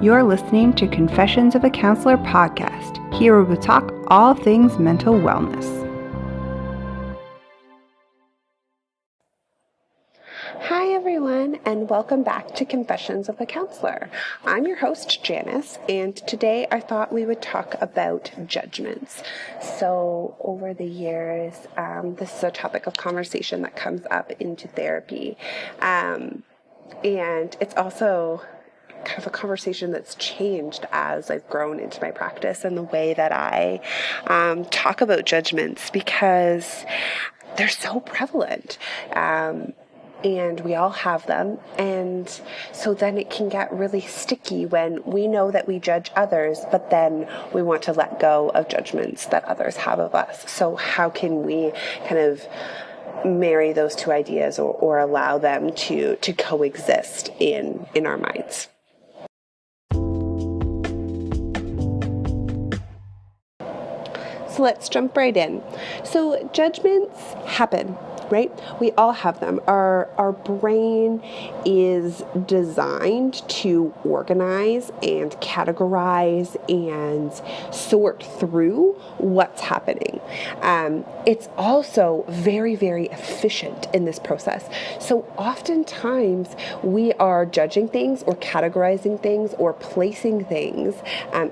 You're listening to Confessions of a Counselor podcast. Here we will talk all things mental wellness. Hi everyone, and welcome back to Confessions of a Counselor. I'm your host, Janice, and today I thought we would talk about judgments. So over the years, this is a topic of conversation that comes up into therapy, and it's also kind of a conversation that's changed as I've grown into my practice and the way that I talk about judgments, because they're so prevalent. And we all have them, and so then it can get really sticky when we know that we judge others, but then we want to let go of judgments that others have of us. So how can we kind of marry those two ideas or allow them to coexist in our minds? So let's jump right in. So judgments happen, right? We all have them. Our brain is designed to organize and categorize and sort through what's happening. It's also very, very efficient in this process. So oftentimes we are judging things or categorizing things or placing things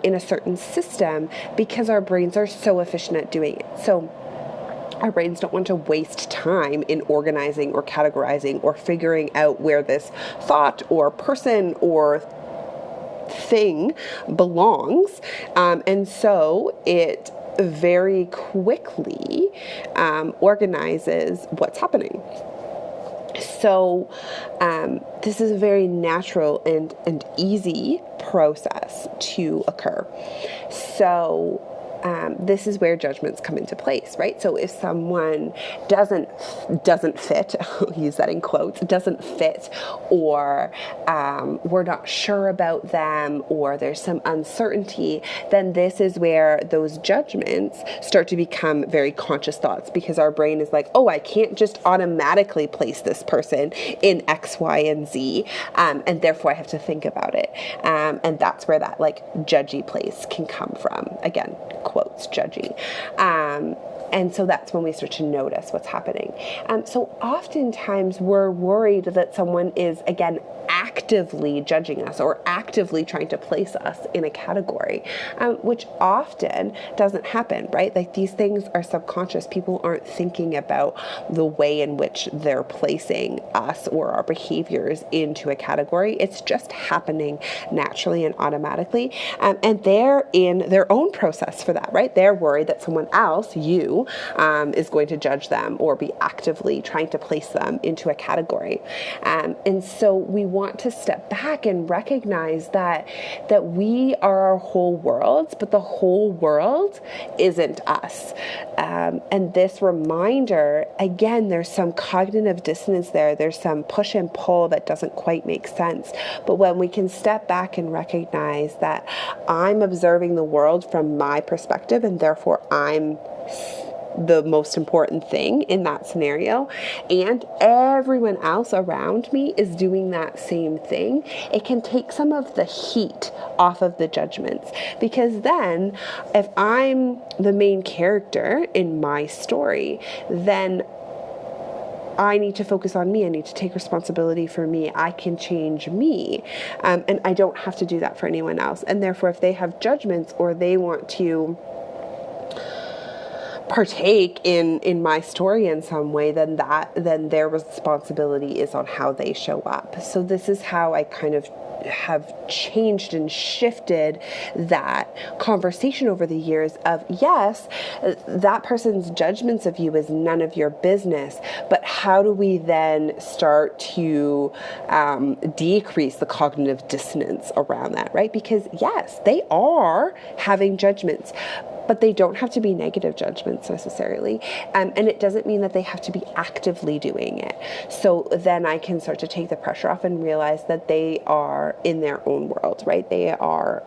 in a certain system because our brains are so efficient at doing it. So our brains don't want to waste time in organizing or categorizing or figuring out where this thought or person or thing belongs. And so it very quickly organizes what's happening. So this is a very natural and easy process to occur. So this is where judgments come into place, right? So if someone doesn't fit, I'll use that in quotes, doesn't fit, or we're not sure about them, or there's some uncertainty, then this is where those judgments start to become very conscious thoughts, because our brain is like, oh, I can't just automatically place this person in X, Y, and Z, and therefore I have to think about it. And that's where that like judgy place can come from. Again, quotes, judgy. And so that's when we start to notice what's happening. So oftentimes we're worried that someone is, again, actively judging us or actively trying to place us in a category, which often doesn't happen, right? Like these things are subconscious. People aren't thinking about the way in which they're placing us or our behaviors into a category. It's just happening naturally and automatically. And they're in their own process for that, right? They're worried that someone else, you, is going to judge them or be actively trying to place them into a category. And so we want to step back and recognize that we are our whole worlds, but the whole world isn't us. And this reminder, again, there's some cognitive dissonance there. There's some push and pull that doesn't quite make sense. But when we can step back and recognize that I'm observing the world from my perspective, and therefore I'm the most important thing in that scenario, and everyone else around me is doing that same thing, it can take some of the heat off of the judgments. Because then if I'm the main character in my story, then I need to focus on me. I need to take responsibility for me. I can change me. And I don't have to do that for anyone else. And therefore, if they have judgments or they want to partake in my story in some way, then their responsibility is on how they show up. So this is how I kind of have changed and shifted that conversation over the years of, yes, that person's judgments of you is none of your business, but how do we then start to decrease the cognitive dissonance around that, right? Because yes, they are having judgments, but they don't have to be negative judgments necessarily. And it doesn't mean that they have to be actively doing it. So then I can start to take the pressure off and realize that they are in their own world, right? They are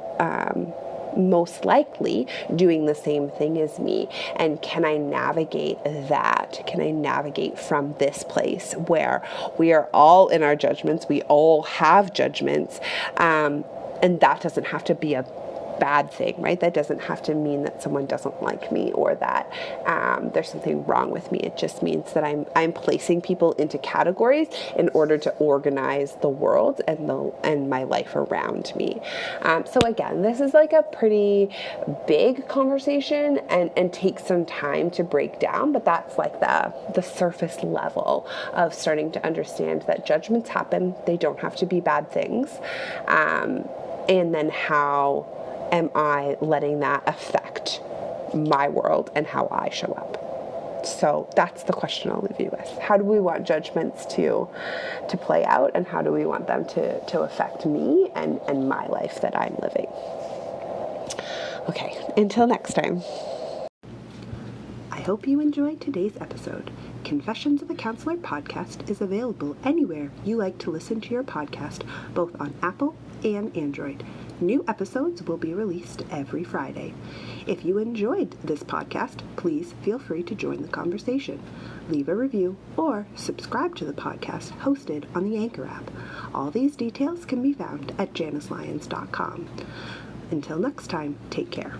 most likely doing the same thing as me. And can I navigate that? Can I navigate from this place where we are all in our judgments? We all have judgments. And that doesn't have to be a bad thing, right? That doesn't have to mean that someone doesn't like me or that there's something wrong with me. It just means that I'm placing people into categories in order to organize the world and my life around me. So again, this is like a pretty big conversation and takes some time to break down, but that's like the surface level of starting to understand that judgments happen. They don't have to be bad things. And then how am I letting that affect my world and how I show up? So that's the question I'll leave you with. How do we want judgments to play out, and how do we want them to affect me and my life that I'm living? Okay, until next time. I hope you enjoyed today's episode. Confessions of a Counselor podcast is available anywhere you like to listen to your podcast, both on Apple and Android. New episodes will be released every Friday. If you enjoyed this podcast, please feel free to join the conversation. Leave a review or subscribe to the podcast hosted on the Anchor app. All these details can be found at janicelyons.com. Until next time, take care.